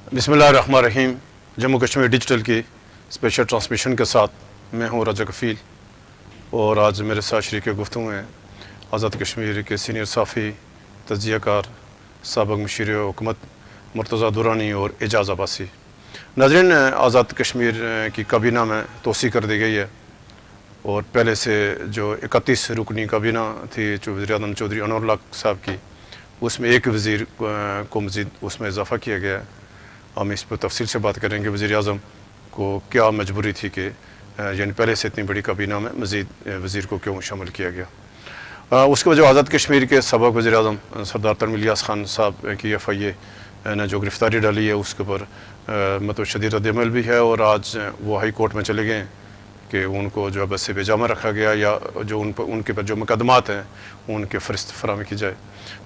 बिस्मिल्लाहिर्रहमानिर्रहीम। जम्मू कश्मीर डिजिटल की special transmission के साथ मैं हूँ रजा कफ़ील और आज मेरे साथ शरीक गुफ्तगू हैं आज़ाद कश्मीर के सीनियर साफ़ी तज्ज़ियाकार साबिक़ मुशीर हुकूमत मुर्तज़ा दुरानी और एजाज़ अब्बासी। नाज़रीन, आज़ाद कश्मीर की काबीना में तोसी कर दी गई है और पहले से जो 31 रुकनी काबीना थी जो वज़ीर-ए-आज़म चौधरी अनवर लाक साहब की, उसमें एक वज़ीर को मज़ीद उसमें इजाफ़ा किया गया है। हम इस पर तफसील से बात करेंगे वज़ीर-ए-आज़म को क्या मजबूरी थी कि यानी पहले से इतनी बड़ी काबीना में मज़ीद वज़ीर को क्यों शामिल किया गया। उसके वजह आज़ाद कश्मीर के सबक वज़ीर-ए-आज़म सरदार तरमीम इलियास खान साहब की FIA ने जो गिरफ़्तारी डाली है उसके ऊपर मतलब शदीद रद्द-ए-अमल भी है और आज वो हाई कोर्ट में चले गए कि उनको जो है बस से बेजामा रखा गया या जो उनके पर जो मुकदमात हैं उनके फ़रिस्त फराहमी की जाए।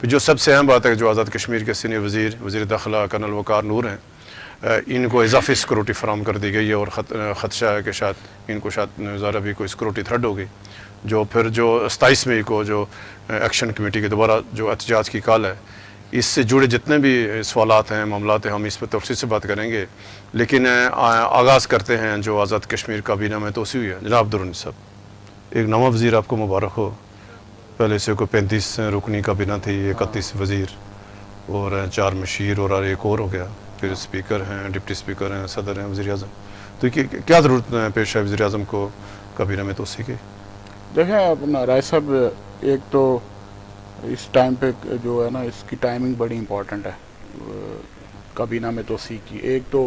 फिर जो सबसे अहम बात है जो आज़ाद कश्मीर के सीनियर वज़ीर दाखिला कर्नल वक़ार नूर हैं, इनको इजाफी सिक्योरिटी फराम कर दी गई है और ख़दशा है कि शायद इनको ज़रा भी कोई सिक्योरिटी थ्रेड होगी। जो फिर जो 27 मई को जो एक्शन कमेटी के दोबारा जो एहतजाज की कॉल है, इससे जुड़े जितने भी सवालात हैं मामलात हैं हम इस पर तफसील से बात करेंगे। लेकिन आगाज़ करते हैं जो आज़ाद कश्मीर काबीना में तोसी हुई है। जनाब दुरानी साहब, एक नवा वज़ीर आपको मुबारक हो। पहले से कोई 35 रुकनी काबीना थी, 31 वज़ीर और 4 मशीर और एक और हो गया, फिर स्पीकर हैं, डिप्टी स्पीकर हैं, सदर हैं, वज़ीर-ए-आज़म। तो क्या ज़रूरत पेश है वज़ीर-ए-आज़म को काबीना में तोसी की? देखें अपना राय साहब, एक तो इस टाइम पे जो है ना इसकी टाइमिंग बड़ी इम्पॉर्टेंट है काबीना में तोसी की। एक तो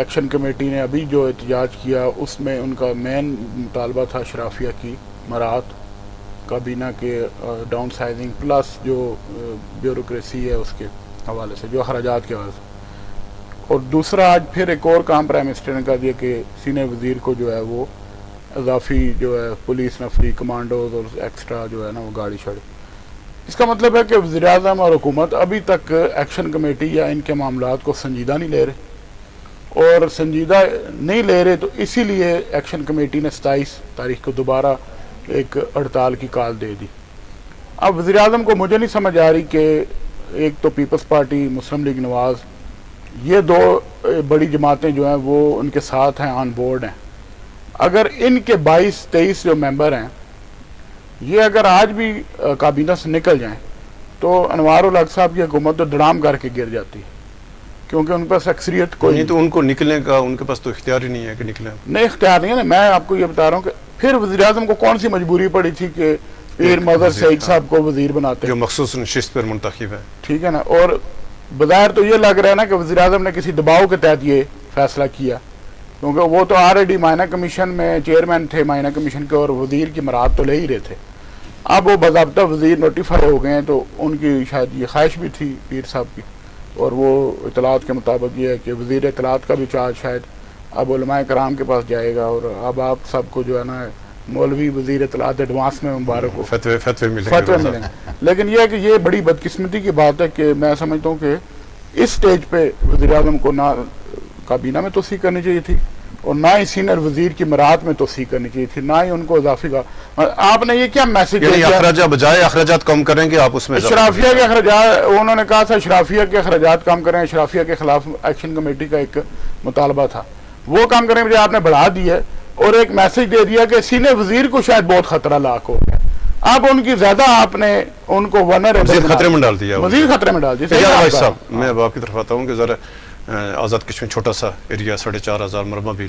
एक्शन कमेटी ने अभी जो एहतजाज किया उसमें उनका मेन मुतालबा था शराफिया की मराहत, काबीना के डाउन साइजिंग प्लस जो ब्यूरोक्रेसी है उसके हवाले से, जो अखराजात के हवाले से। और दूसरा आज फिर एक और काम प्राइम मिनिस्टर ने कर दिया कि सीनियर वज़ीर को जो है वो इजाफी जो है पुलिस नफरी कमांडोज और एक्स्ट्रा जो है ना वो गाड़ी शाड़ी। इसका मतलब है कि वज़ीर-ए-आज़म और हुकूमत अभी तक एक्शन कमेटी या इनके मामलात को संजीदा नहीं ले रहे और संजीदा नहीं ले रहे तो इसीलिए एक्शन कमेटी ने 27 तारीख को दोबारा एक हड़ताल की कॉल दे दी। अब वज़ीर-ए-आज़म को मुझे नहीं समझ आ रही कि एक तो पीपल्स पार्टी, मुस्लिम लीग नवाज़, ये दो बड़ी जमातें जो हैं वो उनके साथ हैं, ऑन बोर्ड हैं। अगर इनके 22-23 जो मेंबर हैं ये अगर आज भी काबीना से निकल जाएं तो अनवार उल हक साहब की हुकूमत तो धड़ाम करके गिर जाती है, क्योंकि उनके पास अक्सरियत कोई नहीं। तो उनको निकलने का उनके पास तो इख्तियार ही नहीं है कि निकले। नहीं, इख्तियार नहीं है ना। मैं आपको ये बता रहा हूँ कि फिर वज़ीर-ए-आज़म को कौन सी मजबूरी पड़ी थी कि पीर मदर सईद साहब को वज़ीर बनाते जो मखसूस नशिस्त पर मुंतखब है, ठीक है ना। और बज़ाहिर तो ये लग रहा है ना कि वज़ीर-ए-आज़म ने किसी दबाव के तहत ये फैसला किया, क्योंकि वो तो ऑलरेडी मायना कमीशन में चेयरमैन थे मायना कमीशन के और वज़ीर की मराहत तो ले ही रहे थे। अब वो बाज़ाब्ता वज़ीर नोटिफाई हो गए हैं तो उनकी शायद ये ख्वाहिश भी थी पीर साहब की, और वो इतलात के मुताबिक ये है कि वज़ीर इतलात का भी चार्ज शायद अब उलमाए कराम के पास जाएगा। और अब आप सबको जो है ना मौलवी वज़ीर इतलात एडवांस में मुबारक हो, फतवे मिलेंगे। लेकिन यह है कि ये बड़ी बदकिस्मती की बात है कि मैं समझता हूँ कि इस स्टेज पे वज़ीर-ए-आज़म को ना काबीना में तोसी करनी चाहिए थी और ना ही सीनियर वज़ीर की मराहत में तोसी करनी चाहिए थी, ना ही उनको इजाफी का। आपने ये क्या मैसेज दिया? बजाय अखराजात कम करेंगे आप उसमें शराफिया के अखराजात, उन्होंने कहा था शराफिया के अखराजात कम करें, शराफिया के खिलाफ एक्शन कमेटी का एक मुतालबा था, वो काम करने के बजाय आपने बढ़ा दिया और एक मैसेज दे दिया कि सीनियर वज़ीर को शायद बहुत खतरा लाक हो गया। अब उनकी ज्यादा आपने उनको वनरेबल खतरे में डाल दिया, वज़ीर खतरे में डाल दिया। मैं अब आपकी तरफ आता हूँ कि ज़रा आज़ाद कश्मीर छोटा सा एरिया, 4,500 मरबा भी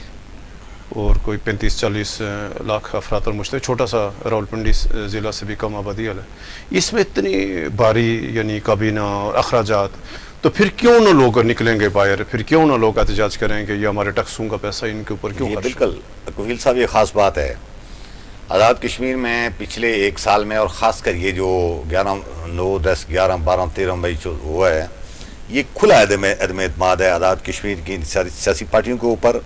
और कोई 35-40 लाख अफराद और मुश्तक, छोटा सा रावलपिंडी ज़िला से भी कम आबादी वाला है। इसमें इतनी भारी यानी काबीना और अखराजात, तो फिर क्यों ना लोग निकलेंगे बाहर, फिर क्यों ना लोग एहतजाज करेंगे ये हमारे टैक्सों का पैसा इनके ऊपर क्यों? बिल्कुल कफील साहब, ये ख़ास बात है आज़ाद कश्मीर में पिछले एक साल में, और ख़ासकर ये जो 11, 9, 10, 11, 12, 13 मई जो हुआ है, ये खुला अदम एतमाद है आज़ाद कश्मीर की सियासी पार्टियों के ऊपर,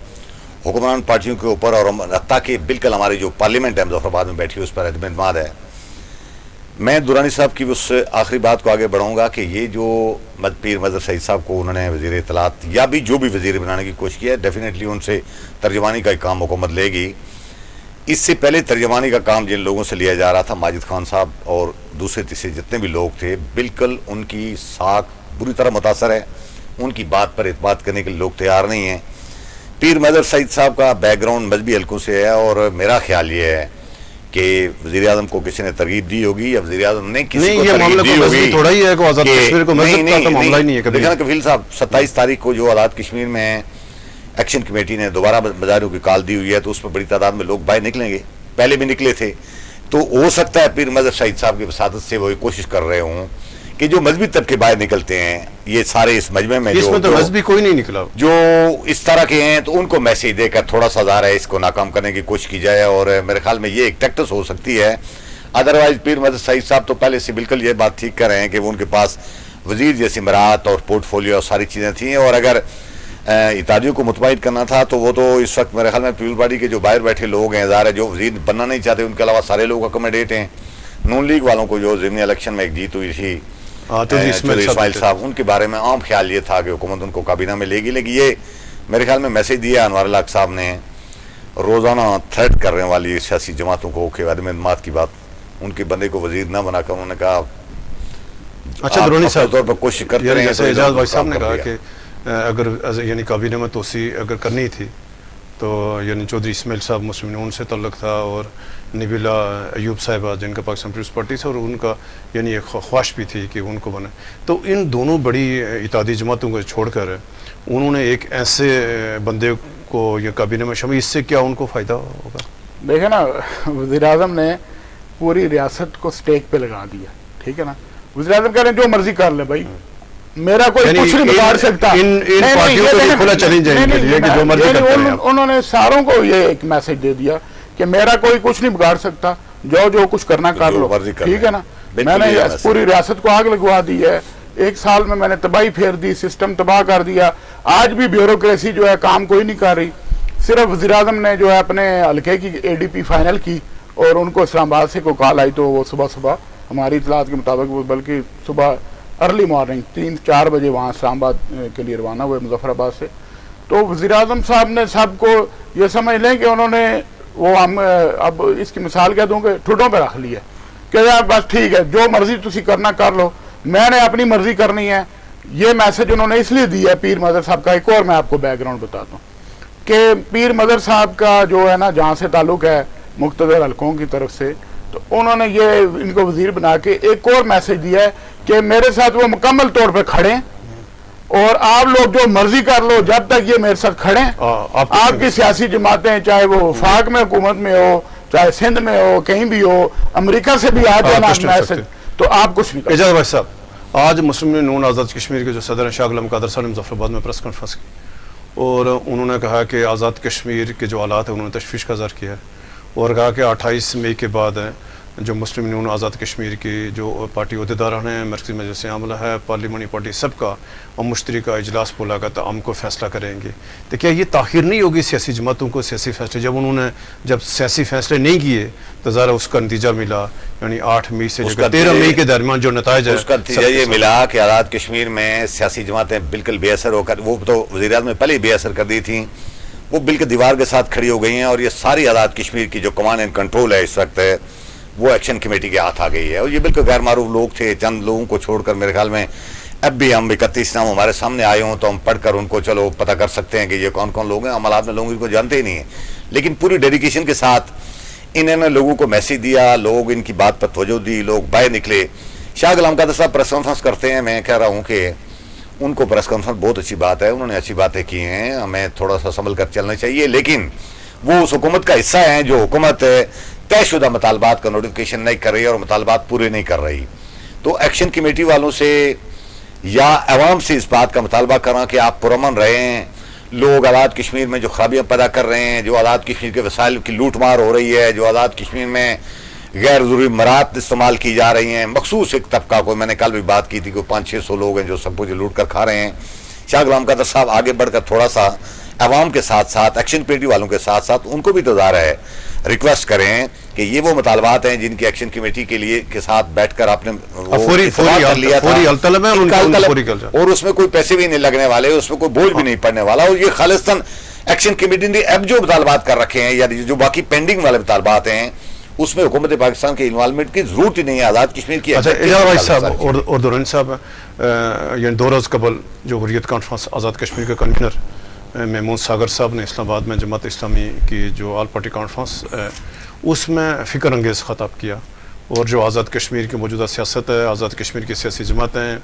हुक्मरान पार्टियों के ऊपर, और हत्ता कि बिल्कुल हमारी जो पार्लियामेंट है मुज़फ़्फ़राबाद में बैठी है उस पर अदम एतमाद है। मैं दुरानी साहब की उस आखिरी बात को आगे बढ़ाऊँगा कि ये जो पीर मदर सईद साहब को उन्होंने वज़ीर इत्तलात या भी जो भी वज़ीर बनाने की कोशिश की है, डेफिनेटली उनसे तर्जमानी का काम हुकूमत लेगी। इससे पहले तर्जमानी का काम जिन लोगों से लिया जा रहा था, माजिद खान साहब और दूसरे तीसरे जितने भी लोग थे, बिल्कुल उनकी साख बुरी तरह मुतासर है, ان کی بات پر اعتماد کرنے کے لوگ تیار نہیں ہیں. پیر مظہر سعید صاحب کا بیک گراؤنڈ مذہبی حلقوں سے ہے اور میرا خیال یہ ہے کہ وزیر اعظم کو کسی نے ترغیب دی ہوگی یا وزیر اعظم نے کسی کو ترغیب دی ہوگی. تھوڑا ہی ہے کہ آزاد کشمیر کو مذہب کا تو معاملہ ہی نہیں ہے کبھی. دیکھنا کفیل صاحب 27 تاریخ کو جو آزاد کشمیر میں ایکشن کمیٹی نے دوبارہ مظاہروں کی کال دی ہوئی ہے تو اس میں بڑی تعداد میں لوگ باہر نکلیں گے, پہلے بھی نکلے تھے. تو ہو سکتا ہے پیر مظہر سعید صاحب کی وساطت سے وہ کوشش کر رہے ہوں کہ جو مذہبی طبقے باہر نکلتے ہیں یہ سارے اس مجمع میں اس میں تو مذہبی کوئی نہیں نکلا جو اس طرح کے ہیں تو ان کو میسیج دے کر تھوڑا سا ظاہر ہے اس کو ناکام کرنے کی کوشش کی جائے. اور میرے خیال میں یہ ایک ٹیکٹس ہو سکتی ہے. ادروائز پیر مظہر سعید صاحب تو پہلے سے بالکل یہ بات ٹھیک کر رہے ہیں کہ وہ ان کے پاس وزیر جیسی مراعات اور پورٹ فولیو اور ساری چیزیں تھیں, اور اگر اتحادیوں کو مطمئن کرنا تھا تو وہ تو اس وقت میرے خیال میں پیپل پارٹی کے جو باہر بیٹھے لوگ ہیں ظاہر ہے جو وزیر بننا نہیں چاہتے ان کے علاوہ سارے لوگ اکوموڈیٹ ہیں. نون لیگ والوں کو جو ضمنی الیکشن میں ایک جیت ہوئی تھی چودھری اسماعیل صاحب, ان کے بارے میں عام خیال یہ تھا کہ حکومت ان کو کابینہ میں لے گی. لیکن یہ میرے خیال میں میسیج دیا انوار الحق صاحب نے روزانہ تھریٹ کرنے والی سیاسی جماعتوں کو کہ عدم اعتماد کی بات, ان کے بندے کو وزیر نہ بنا کر انہوں نے کہا اچھا درونی صاحب طور پر کوشش کرتے ہیں. جیسے اعجاز بھائی صاحب نے کہا کہ اگر یعنی کابینہ میں توسیع اگر کرنی تھی تو یعنی چودھری اسماعیل صاحب مسلم نون سے تعلق تھا اور نبیلہ ایوب صاحبہ جن کا پاکستان پیپلز پارٹی سے, اور ان کا یعنی ایک خواہش بھی تھی کہ ان کو بنے. تو ان دونوں بڑی اتحادی جماعتوں کو چھوڑ کر انہوں نے ایک ایسے بندے کو یہ کابینہ میں شامل, اس سے کیا ان کو فائدہ ہوگا؟ دیکھیں نا وزیر اعظم نے پوری ریاست کو سٹیک پہ لگا دیا, ٹھیک ہے نا. وزیر اعظم کہہ رہے ہیں جو مرضی کر لے بھائی, میرا کوئی کچھ نہیں بگاڑ سکتا. انہوں نے ساروں کو یہ ایک میسج دے دیا کہ میرا کوئی کچھ نہیں بگاڑ سکتا, جو کچھ کرنا کر لو, ٹھیک ہے نا. میں نے پوری ریاست کو آگ لگوا دی ہے, 1 سال میں نے تباہی پھیر دی, سسٹم تباہ کر دیا. آج بھی بیوروکریسی جو ہے کام کوئی نہیں کر رہی. صرف وزیر اعظم نے جو ہے اپنے حلقے کی ADP فائنل کی اور ان کو اسلام آباد سے کوئی کال آئی تو وہ صبح ہماری اطلاعات کے مطابق وہ بلکہ صبح ارلی مارننگ 3-4 بجے وہاں اسلام آباد کے لیے روانہ ہوئے مظفر آباد سے. تو وزیر اعظم صاحب نے سب کو یہ سمجھ لیں کہ انہوں نے وہ ہم اب اس کی مثال کہہ دوں کہ ٹھڈوں پہ رکھ لی ہے کہ یار بس ٹھیک ہے جو مرضی تسی کرنا کر لو, میں نے اپنی مرضی کرنی ہے. یہ میسج انہوں نے اس لیے دی ہے پیر مظہر صاحب کا. ایک اور میں آپ کو بیک گراؤنڈ بتاتا ہوں کہ پیر مظہر صاحب کا جو ہے نا جہاں سے تعلق ہے مقتدر حلقوں کی طرف سے, تو انہوں نے یہ ان کو وزیر بنا کے ایک اور میسج دیا ہے کہ میرے ساتھ وہ مکمل طور پہ کھڑے ہیں اور آپ لوگ جو مرضی کر لو جب تک یہ میرے ساتھ کھڑے ہیں. آپ کی سیاسی جماعتیں چاہے وہ وفاق میں حکومت میں ہو, چاہے سندھ میں ہو, کہیں بھی ہو, امریکہ سے بھی آ جانا میسج, تو آپ کچھ نہیں کر سکتے. اعجاز بھائی صاحب, آج مسلم نون آزاد کشمیر کے جو صدر ہیں شاہ غلام قادر صاحب نے مظفر آباد میں پریس کانفرنس کی اور انہوں نے کہا کہ آزاد کشمیر کے جو حالات ہیں انہوں نے تشویش کا اظہار کیا ہے اور کہا کہ 28 مئی کے بعد جو مسلم نون آزاد کشمیر کی جو پارٹی عہدیداران ہیں, مرکزی مجلس عاملہ ہے, پارلیمانی پارٹی, سب کا اور مشترکہ اجلاس بولا گا تو ہم کو فیصلہ کریں گے. تو کیا یہ تاخیر نہیں ہوگی سیاسی جماعتوں کو سیاسی فیصلے, جب سیاسی فیصلے نہیں کیے تو ذرا اس کا نتیجہ ملا یعنی 8 مئی سے 13 مئی کے درمیان جو نتائج ہے اس کا نتیجہ یہ ملا کہ آزاد کشمیر میں سیاسی جماعتیں بالکل بے اثر ہو کر, وہ تو وزیر اعظم نے پہلے ہی بے اثر کر دی تھیں, وہ بالکل دیوار کے ساتھ کھڑی ہو گئی ہیں. اور یہ ساری آزاد کشمیر کی جو کمان اینڈ کنٹرول ہے اس وقت وہ ایکشن کمیٹی کے ہاتھ آ گئی ہے. اور یہ بالکل غیر معروف لوگ تھے, چند لوگوں کو چھوڑ کر میرے خیال میں اب بھی ہم 31 نام ہمارے سامنے آئے ہوں تو ہم پڑھ کر ان کو چلو پتہ کر سکتے ہیں کہ یہ کون کون لوگ ہیں. عملات میں لوگوں کو جانتے ہی نہیں ہیں, لیکن پوری ڈیڈیکیشن کے ساتھ انہوں نے لوگوں کو میسیج دیا, لوگ ان کی بات پر توجہ دی, لوگ باہر نکلے. شاہ غلام قادر صاحب پریس کانفرنس کرتے ہیں, میں کہہ رہا ہوں کہ ان کو پریس کانفرنس بہت اچھی بات ہے, انہوں نے اچھی باتیں کی ہیں, ہمیں تھوڑا سا سنبھل کر چلنا چاہیے. لیکن وہ اس حکومت کا حصہ ہیں جو حکومت طے شدہ مطالبات کا نوٹیفیکیشن نہیں کر رہی اور مطالبات پورے نہیں کر رہی. تو ایکشن کمیٹی والوں سے یا عوام سے اس بات کا مطالبہ کرنا کہ آپ پرامن رہیں. لوگ آزاد کشمیر میں جو خرابیاں پیدا کر رہے ہیں, جو آزاد کشمیر کے وسائل کی لوٹ مار ہو رہی ہے, جو آزاد کشمیر میں غیر ضروری مراعات استعمال کی جا رہی ہیں, مخصوص ایک طبقہ کو, میں نے کل بھی بات کی تھی کہ 500-600 لوگ ہیں جو سب کچھ لوٹ کر کھا رہے ہیں. شاہ غلام قادر صاحب آگے بڑھ کر تھوڑا سا عوام کے ساتھ ساتھ ایکشن کمیٹی والوں کے ساتھ ساتھ ان کو بھی تو ظاہر ہے ریکویسٹ کریں کہ یہ وہ مطالبات ہیں جن کی ایکشن کمیٹی کے لیے کے ساتھ بیٹھ کر آپ نے اور اس میں کوئی پیسے بھی نہیں لگنے والے, اس میں کوئی بوجھ بھی نہیں پڑنے والا. اور یہ خالصتاً ایکشن کمیٹی نے اب جو مطالبات کر رکھے ہیں یا جو باقی پینڈنگ والے مطالبات ہیں اس میں حکومت پاکستان کے انوالومنٹ کی ضرورت ہی نہیں ہے. آزاد کشمیر کی اچھا اعجاز بھائی صاحب اور دورانی صاحب, یعنی 2 روز قبل جو حریت کانفرنس آزاد کشمیر کے کنوینر محمود ساگر صاحب نے اسلام آباد میں جماعت اسلامی کی جو آل پارٹی کانفرنس اس میں فکر انگیز خطاب کیا، اور جو آزاد کشمیر کی موجودہ سیاست ہے، آزاد کشمیر کی سیاسی جماعتیں،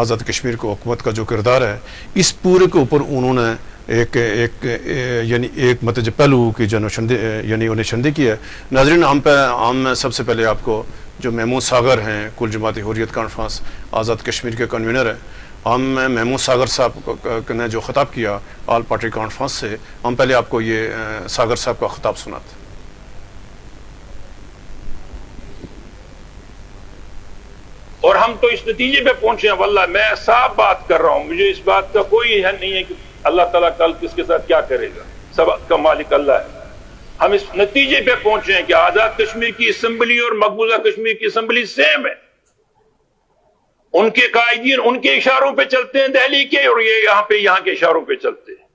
آزاد کشمیر کو حکومت کا جو کردار ہے، اس پورے کے اوپر انہوں نے ایک متج پہلو کی جو نشاندہی کی ہے۔ ناظرین، ہم سب سے پہلے آپ کو جو محمود ساگر ہیں، کل جماعت حریت کانفرنس آزاد کشمیر کے کنوینر ہیں، ہم محمود ساگر صاحب نے جو خطاب کیا آل پارٹی کانفرنس سے، ہم پہلے آپ کو یہ ساگر صاحب کا خطاب سناتے ہیں۔ اور ہم تو اس نتیجے پہ پہنچے ہیں، واللہ میں صاف بات کر رہا ہوں، مجھے اس بات کا کوئی ہے نہیں ہے کہ اللہ تعالیٰ کل کس کے ساتھ کیا کرے گا، سب کا مالک اللہ ہے۔ ہم اس نتیجے پہ پہنچے ہیں کہ آزاد کشمیر کی اسمبلی اور مقبوضہ کشمیر کی اسمبلی سیم ہے، ان کے قائدین ان کے اشاروں پہ چلتے ہیں دہلی کے، اور یہ یہاں کے اشاروں پہ چلتے ہیں۔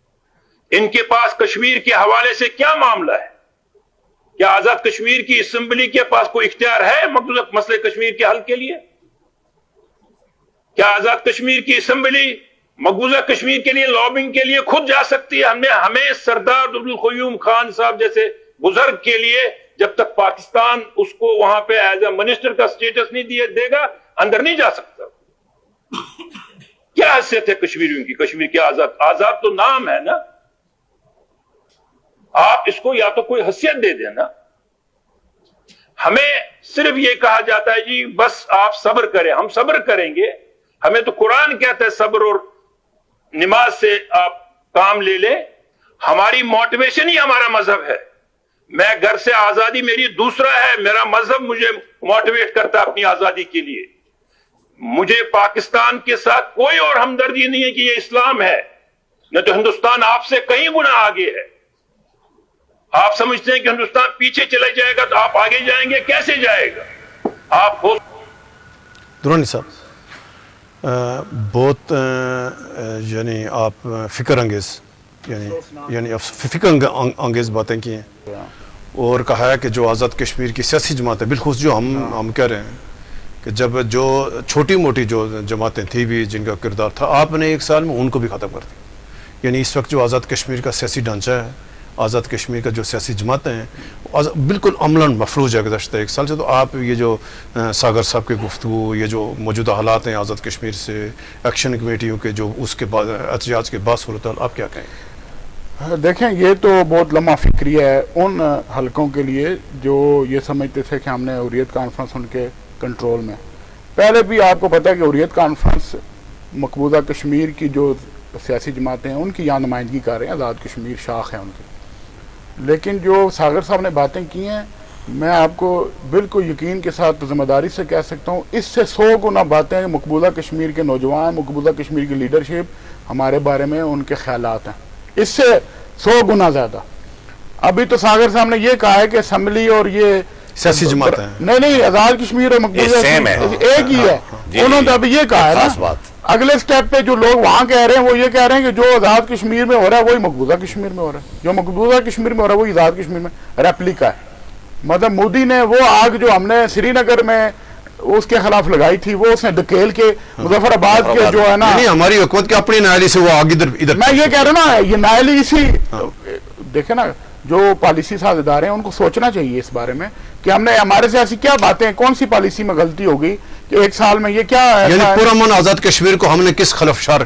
ان کے پاس کشمیر کے حوالے سے کیا معاملہ ہے؟ کیا آزاد کشمیر کی اسمبلی کے پاس کوئی اختیار ہے مقبوضہ مسئلہ کشمیر کے حل کے لیے؟ کیا آزاد کشمیر کی اسمبلی مقبوضہ کشمیر کے لیے لابنگ کے لیے خود جا سکتی ہے؟ ہمیں سردار عبدالقیوم خان صاحب جیسے بزرگ کے لیے جب تک پاکستان اس کو وہاں پہ ایز اے منسٹر کا سٹیٹس نہیں دے گا، اندر نہیں جا سکتا۔ کیا حیثیت ہے کشمیریوں کی؟ کشمیر کی آزاد تو نام ہے نا، آپ اس کو یا تو کوئی حیثیت دے دیں نا۔ ہمیں صرف یہ کہا جاتا ہے جی بس آپ صبر کریں، ہم صبر کریں گے۔ ہمیں تو قرآن کہتا ہے صبر اور نماز سے آپ کام لے لیں۔ ہماری موٹیویشن ہی ہمارا مذہب ہے۔ میں گھر سے آزادی میری دوسرا ہے، میرا مذہب مجھے موٹیویٹ کرتا ہے اپنی آزادی کے لیے۔ مجھے پاکستان کے ساتھ کوئی اور ہمدردی نہیں ہے کہ یہ اسلام ہے، نہ تو ہندوستان آپ سے کئی گنا آگے ہے۔ آپ سمجھتے ہیں کہ ہندوستان پیچھے چلا جائے گا تو آپ آگے جائیں گے، کیسے جائے گا؟ آپ ہو درانی صاحب بہت یعنی آپ فکر انگیز یعنی فکر انگیز باتیں کی ہیں، اور کہا ہے کہ جو آزاد کشمیر کی سیاسی جماعتیں بالخصوص جو ہم کہہ رہے ہیں کہ جب جو چھوٹی موٹی جو جماعتیں تھیں بھی جن کا کردار تھا، آپ نے 1 سال میں ان کو بھی ختم کر دیا۔ یعنی اس وقت جو آزاد کشمیر کا سیاسی ڈھانچہ ہے، آزاد کشمیر کا جو سیاسی جماعتیں ہیں، بالکل عملاً مفلوج ہے گزشتہ 1 سال سے۔ تو آپ یہ جو ساگر صاحب کی گفتگو، یہ جو موجودہ حالات ہیں آزاد کشمیر سے، ایکشن کمیٹیوں کے جو اس کے بعد احتجاج کے بعد صورتحال، آپ کیا کہیں؟ دیکھیں، یہ تو بہت لمحہ فکری ہے ان حلقوں کے لیے جو یہ سمجھتے تھے کہ ہم نے حریت کانفرنس ان کے کنٹرول میں۔ پہلے بھی آپ کو پتہ ہے کہ حریت کانفرنس مقبوضہ کشمیر کی جو سیاسی جماعتیں ہیں ان کی یہاں نمائندگی کر رہے ہیں، آزاد کشمیر شاخ ہے ان کی۔ لیکن جو ساگر صاحب نے باتیں کی ہیں، میں آپ کو بالکل یقین کے ساتھ ذمہ داری سے کہہ سکتا ہوں، اس سے 100 گنا باتیں مقبوضہ کشمیر کے نوجوان، مقبوضہ کشمیر کی لیڈرشپ ہمارے بارے میں ان کے خیالات ہیں، اس سے 100 گنا زیادہ۔ ابھی تو ساگر صاحب نے یہ کہا ہے کہ اسمبلی اور یہ سیاسی جماعت ہے، نہیں آزاد کشمیر اور مقبوضہ ایک ہی ہے۔ انہوں نے ابھی یہ کہا ہے نا، اگلے سٹیپ پہ جو لوگ وہاں کہہ رہے ہیں وہ یہ کہہ رہے ہیں کہ جو آزاد کشمیر میں ہو رہا ہے وہی مقبوضہ کشمیر میں ہو رہا ہے، جو مقبوضہ کشمیر میں ہو رہا ہے وہی آزاد کشمیر میں ریپلیکا ہے۔ مطلب مودی نے وہ آگ جو ہم نے سری نگر میں اس کے خلاف لگائی تھی، وہ اس نے دھکیل کے مظفر آباد کے جو ہے نا، ہماری حکومت کے اپنی نااہلی سے وہ آگ ادھر میں یہ کہہ رہا ہوں نا، یہ نااہلی اسی دیکھیں نا، جو پالیسی ساز ادارے ہیں ان کو سوچنا چاہیے اس بارے میں کہ ہم نے ہمارے سے ایسی کیا باتیں، کون سی پالیسی میں غلطی ہوگی کہ 1 سال میں یہ کیا ہے، یعنی پورا من آزاد کشمیر کو ہم نے کس خلفشار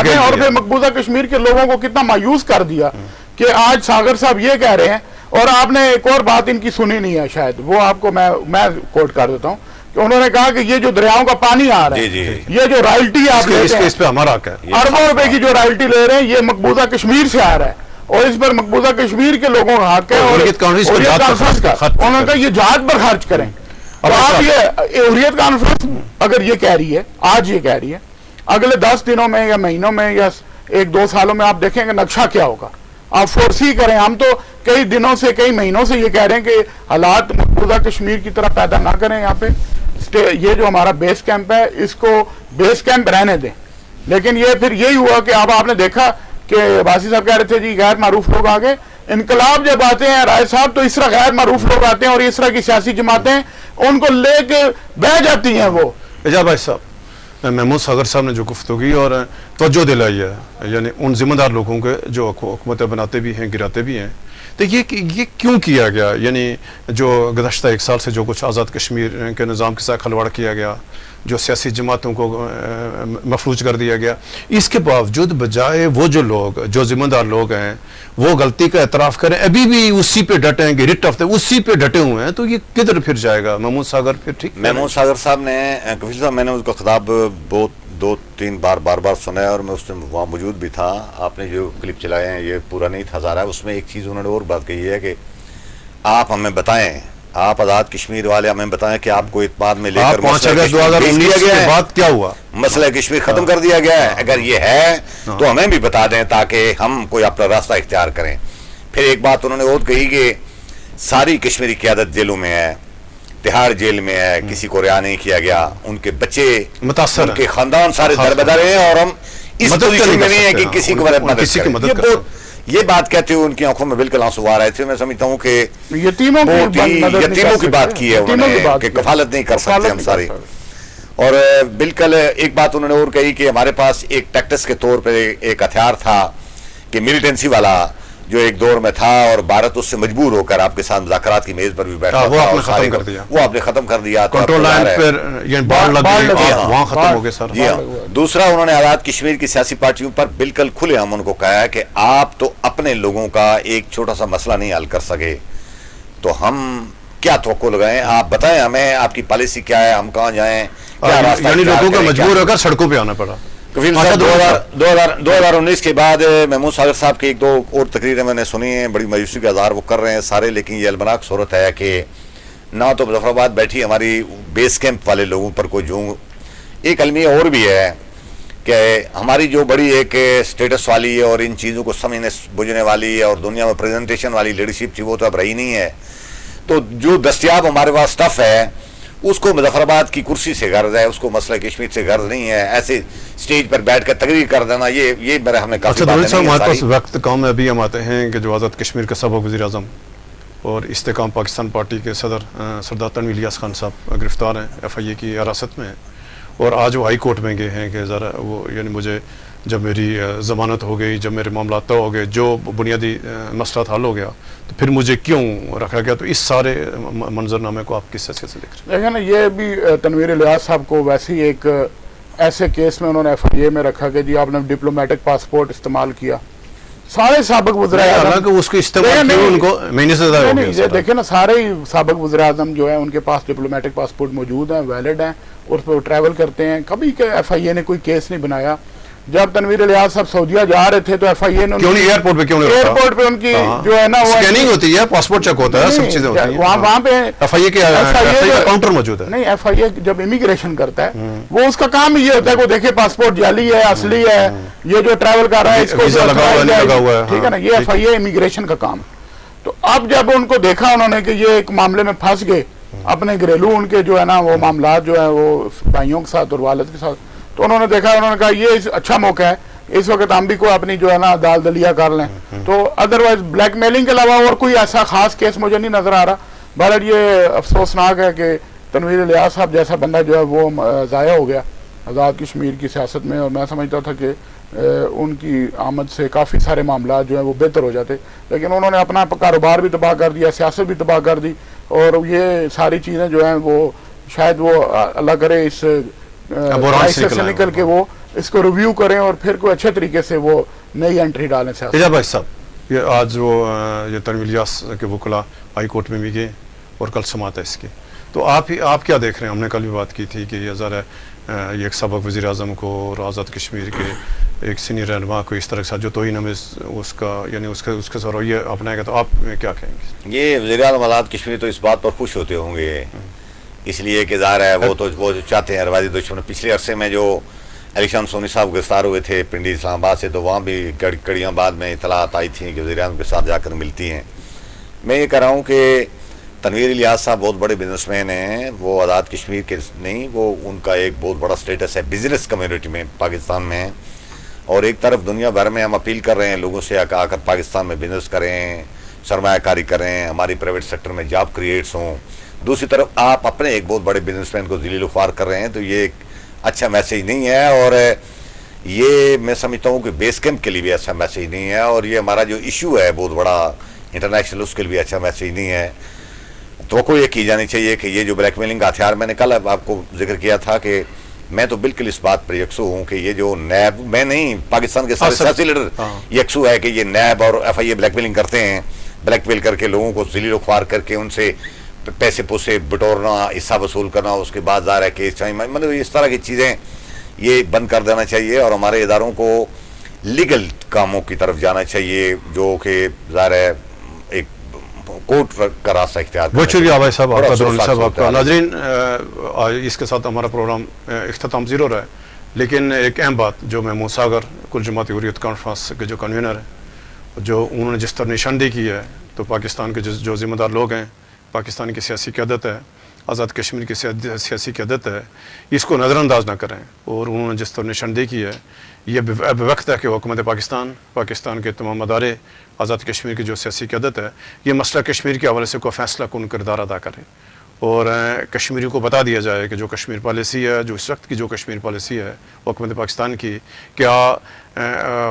نے، اور پھر مقبوضہ کشمیر کے لوگوں کو کتنا مایوس کر دیا کہ آج ساگر صاحب یہ کہہ رہے ہیں۔ اور آپ نے ایک اور بات ان کی سنی نہیں ہے شاید، وہ آپ کو میں کوٹ کر دیتا ہوں کہ انہوں نے کہا کہ یہ جو دریاؤں کا پانی آ رہا ہے، یہ جو رائلٹی آپ لیتے ہیں، اس پہ ہمارا حق ہے، اربوں روپے کی جو رائلٹی لے رہے ہیں، یہ مقبوضہ کشمیر سے آ رہا ہے اور اس پر مقبوضہ کشمیر کے لوگوں کا حق ہے، اور حریت کانفرنس کا انہوں نے کہا یہ جہاد پر خرچ کریں۔ اور آپ یہ حریت کانفرنس اگر یہ کہہ رہی ہے، آج یہ کہہ رہی ہے، اگلے 10 دنوں میں یا مہینوں میں یا 1-2 سالوں میں آپ دیکھیں کہ نقشہ کیا ہوگا، آپ فورسی کریں۔ ہم تو کئی دنوں سے، کئی مہینوں سے یہ کہہ رہے ہیں کہ حالات مقبوضہ کشمیر کی طرح پیدا نہ کریں یہاں پہ۔ یہ جو ہمارا بیس کیمپ ہے اس کو بیس کیمپ رہنے دیں، لیکن یہ پھر یہی ہوا کہ اب آپ نے دیکھا کہ باسی صاحب کہہ رہے تھے جی غیر معروف لوگ آگے، انقلاب جب آتے ہیں رائے صاحب تو اس طرح غیر معروف لوگ آتے ہیں اور اس طرح کی سیاسی جماعتیں ان کو لے کے بہ جاتی ہیں۔ وہ اعجاز بھائی صاحب، महमूद सागर साहब ने जो गुफ्तगू की और तवज्जो दिलाई है यानी उन ज़िम्मेदार लोगों के जो हुकूमतें बनाते भी हैं, गिराते भी हैं, तो ये क्यों किया गया? यानी जो गुज़श्ता 1 साल से जो कुछ आज़ाद कश्मीर के निज़ाम के साथ खलवाड़ किया गया, जो सियासी जमातों को मफलूज कर दिया गया, इसके बावजूद बजाय वो जो लोग, जो ज़िम्मेदार लोग हैं, वो गलती का एतराफ़ करें, अभी भी उसी पे डटे हैं, रिट ऑफ उसी पे डटे हुए हैं, तो ये किधर फिर जाएगा? महमूद सागर फिर ठीक? महमूद सागर साहब ने, कफील साहब, मैंने उसका खिताब बहुत 2-3 बार सुना है और मैं उस दिन वहाँ मौजूद भी था। आपने जो क्लिप चलाए हैं ये पूरा नहीं था सारा, उसमें एक चीज़ उन्होंने और बात कही है कि आप हमें बताएं, आप आज़ाद कश्मीर वाले हमें बताएं कि आपको इत्माद में लेकर 5 अगस्त 2019 के बाद क्या हुआ, मसला कश्मीर खत्म कर दिया गया है? अगर ये है तो हमें भी बता दें ताकि हम कोई अपना रास्ता इख्तियार करें। फिर एक बात उन्होंने और कही कि सारी कश्मीरी क़यादत जेलों में है, तिहाड़ जेल में है, किसी को रिहा नहीं किया गया, उनके बच्चे, उनके खानदान सारे दरबदर हैं और हम इस पोजीशन में नहीं है कि किसी को मदद करें। ये बात कहते हुए उनकी आंखों में बिल्कुल आंसू आ रहे थे। मैं समझता हूँ कि यतीमों की बात की है उन्होंने कि कफालत नहीं कर सकते हम सारी। और बिल्कुल एक बात उन्होंने और कही कि हमारे पास एक टैक्टिस के तौर पे एक हथियार था कि मिलिटेंसी वाला जो एक दौर में था और भारत उससे मजबूर होकर आपके साथ मुज़ाकरात की मेज पर भी बैठा, वो आपने खत्म कर दिया, वो आपने खत्म कर दिया, कंट्रोल लाइन पर वहां खत्म हो गए सर। जी हाँ। दूसरा, उन्होंने आज़ाद कश्मीर की सियासी पार्टियों पर बिल्कुल खुलेआम उनको कहा है कि आप तो अपने लोगों का एक छोटा सा मसला नहीं हल कर सके, तो हम क्या तवक्को लगाएं? आप बताएं हमें, आपकी पॉलिसी क्या है, हम कहाँ जाएं, क्या रास्ता? यानी लोगों को मजबूर होकर सड़कों पे आना पड़ा। कफील साहब, 2019 के बाद महमूद सागर साहब की 1-2 और तकरीरें मैंने सुनी हैं, बड़ी मायूसी का इज़हार वो कर रहे हैं सारे, लेकिन ये अलमनाक सूरत है कि ना तो मुजफ्फराबाद बैठी हमारी बेस कैंप वाले लोगों पर कोई जूं, एक अलमिया और भी है कि हमारी जो बड़ी एक स्टेटस वाली और इन चीज़ों को समझने बुझने वाली और दुनिया में प्रेजेंटेशन वाली लीडरशिप थी वो तो अब रही नहीं है। तो जो दस्तियाब हमारे पास स्टफ़ है उसको मुजफ्फराबाद की कुर्सी से गर्ज है, उसको मसला कश्मीर से गर्ज नहीं है। ऐसे स्टेज पर बैठ कर तकरीर कर देना ये मेरा हमें काफी हमारे पास वक्त कम में अभी हम आते हैं कि जो आज़ाद कश्मीर के सबक वज़ीर आज़म और इस्तेकाम पाकिस्तान पार्टी के सदर सरदार तनवीर इलियास खान साहब गिरफ्तार हैं, FIA की हिरासत में, और आज वो हाई कोर्ट में गए हैं कि ज़रा वो यानी मुझे जब मेरी ज़मानत हो गई, जब मेरे मामला तय हो गए, जो बुनियादी मसला हल हो गया, तो फिर मुझे क्यों रखा गया? तो इस सारे मंजरनामे को आप किस हैसियत से देख रहे हैं? देखिए ना, ये भी तनवीर इलियास साहब को वैसे ही एक ऐसे केस में उन्होंने FIA में रखा कि जी आपने डिप्लोमेटिक पासपोर्ट इस्तेमाल किया। सारे साबिक वज़ीर-ए-आज़म उसको इस्तेमाल क्यों उनको महीने से ज़्यादा हो गया। देखिए ना, सारे ही साबिक वज़ीर-ए-आज़म जो है उनके पास डिप्लोमेटिक पासपोर्ट मौजूद हैं, वैलिड हैं, और उस पर ट्रैवल करते हैं। कभी के FIA ने कोई केस नहीं बनाया। जब तनवीर इलियास साहब सऊदीया जा रहे थे तो FIA ने एयरपोर्ट पे एयरपोर्ट पे उनकी जो है ना वो स्कैनिंग होती है, पासपोर्ट चेक होता है, सब चीजें होती हैं वहाँ पे FIA का काउंटर मौजूद है। नहीं, FIA जब इमिग्रेशन करता है वो उसका काम ये होता है को देखे पासपोर्ट जाली है, असली है, ये जो ट्रैवल कर रहा है इसको लगा हुआ है, ठीक है ना, ये FIA इमिग्रेशन का काम। तो अब जब उनको देखा उन्होंने कि ये एक मामले में फंस गए, अपने घरेलू उनके जो है ना वो मामला जो है वो भाइयों के साथ और वालिद के साथ, तो उन्होंने देखा, उन्होंने कहा ये अच्छा मौका है, इस वक्त हम भी कोई अपनी जो है ना दाल दलिया कर लें। तो अदरवाइज ब्लैकमेलिंग के अलावा और कोई ऐसा खास केस मुझे नहीं नजर आ रहा। बहरहाल ये अफसोसनाक है कि तनवीर इलियास साहब जैसा बंदा जो है वो ज़ाया हो गया आज़ाद कश्मीर की सियासत में, और मैं समझता था कि उनकी आमद से काफ़ी सारे मामला जो है वो बेहतर हो जाते, लेकिन उन्होंने अपना कारोबार भी तबाह कर दिया, सियासत भी तबाह कर दी, और ये सारी चीज़ें जो हैं वो शायद वो अल्लाह करे इस से निकल के वो इसको रिव्यू करें और फिर कोई अच्छे तरीके से वो नई एंट्री डालें। भाई साहब, ये आज वो ये तनवीर इलियास के वकला हाई कोर्ट में भी गए और कल समात है इसकी, तो आप क्या देख रहे हैं? हमने कल भी बात की थी कि ये ज़रा ये एक सबक वज़ीर आज़म को और आज़ाद कश्मीर के एक सीनियर रहनुमा को इस तरह के साथ जो तोहीन में उसका यानी उसके रवैया अपनाएगा, तो आप क्या कहेंगे? ये वज़ीर आज़म आज़ाद कश्मीर तो इस बात पर खुश होते होंगे, इसलिए कि ज़ाहिर है वो चाहते हैं रवायती दुश्मन। पिछले अरसे में जो अलीशान सोनी साहब गिरफ्तार हुए थे पिंडी इस्लामाबाद से, तो वहाँ भी कड़ियाँ बाद में इतलात आई थी कि वज़ीर आज़म के साथ जाकर मिलती हैं। मैं ये कह रहा हूँ कि तनवीर इलियास साहब बहुत बड़े बिजनेसमैन हैं, वो आज़ाद कश्मीर के नहीं, वो उनका एक बहुत बड़ा स्टेटस है बिजनेस कम्युनिटी में पाकिस्तान में, और एक तरफ दुनिया भर में हम अपील कर रहे हैं लोगों से आकर पाकिस्तान में बिजनेस करें, सरमायाकारी करें, हमारी प्राइवेट सेक्टर में जॉब क्रिएट्स हों। दूसरी तरफ आप अपने एक बहुत बड़े बिजनेसमैन को ज़लील ख्वार कर रहे हैं, तो ये अच्छा मैसेज नहीं है, और ये मैं समझता हूँ कि बेस कैंप के लिए भी अच्छा मैसेज नहीं है, और ये हमारा जो इशू है बहुत बड़ा इंटरनेशनल, उसके लिए भी अच्छा मैसेज नहीं है। तो ये की जानी चाहिए कि ये जो ब्लैकमेलिंग का हथियार, मैंने कल आपको जिक्र किया था कि मैं तो बिल्कुल इस बात पर यकसू हूँ कि ये जो नैब, मैं नहीं, पाकिस्तान के सारे सियासी लीडर यकसू है कि ये नैब और FIA ब्लैकमेलिंग करते हैं, ब्लैकमेल करके लोगों को ज़लील ख्वार करके उनसे पैसे पुसे बटोरना, हिस्सा वसूल करना, उसके बाद ज़ाहिर है केस चाहिए, मतलब इस तरह की चीज़ें ये बंद कर देना चाहिए और हमारे इदारों को लीगल कामों की तरफ जाना चाहिए, जो कि ज़ाहिर है एक कोर्ट का रास्ता इख्तियार करना बहुत शुक्रिया भाई साहब आपका, दुरूनी साहब आपका। चाहिए। नाजरीन, इसके साथ हमारा प्रोग्राम इख्तिताम ज़ीरो रहा है, लेकिन एक अहम बात जो महमूद सागर कुल जमात हुर्रियत कॉन्फ्रेंस के जो कन्वीनर है, जो उन्होंने जिस तरह निशानदेही की है, तो पाकिस्तान के जो ज़िम्मेदार लोग हैं, पाकिस्तान की सियासी क़यादत है, आज़ाद कश्मीर की सियासी क़यादत है, इसको नज़रअंदाज ना करें। और उन्होंने जिस तरह निशानदेही की है, ये अब वक्त है कि हुकूमत पाकिस्तान के तमाम अदारे, आज़ाद कश्मीर की जो सियासी क़यादत है, ये मसला कश्मीर के हवाले से कोई फ़ैसला कौन किरदार अदा करें और कश्मीरी को बता दिया जाए कि जो कश्मीर पॉलिसी है, जो इस वक्त की जो कश्मीर पॉलिसी है हुकूमत पाकिस्तान की, क्या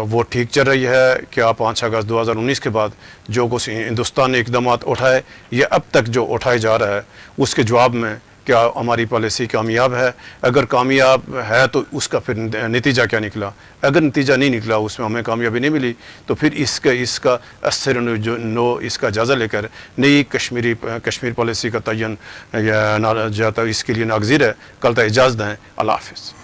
वो ठीक चल रही है? क्या 5 अगस्त 2019 के बाद जो कुछ हिंदुस्तान ने इकदाम उठाए, ये अब तक जो उठाए जा रहा है, उसके जवाब में क्या हमारी पॉलिसी कामयाब है? अगर कामयाब है तो उसका फिर नतीजा क्या निकला? अगर नतीजा नहीं निकला, उसमें हमें कामयाबी नहीं मिली, तो फिर इसका असर इसका जायज़ा लेकर नई कश्मीर पॉलिसी का तयन या जाता इसके लिए नागज़िर है। कल तक इजाज़त दें। अल्लाह हाफ़िज़।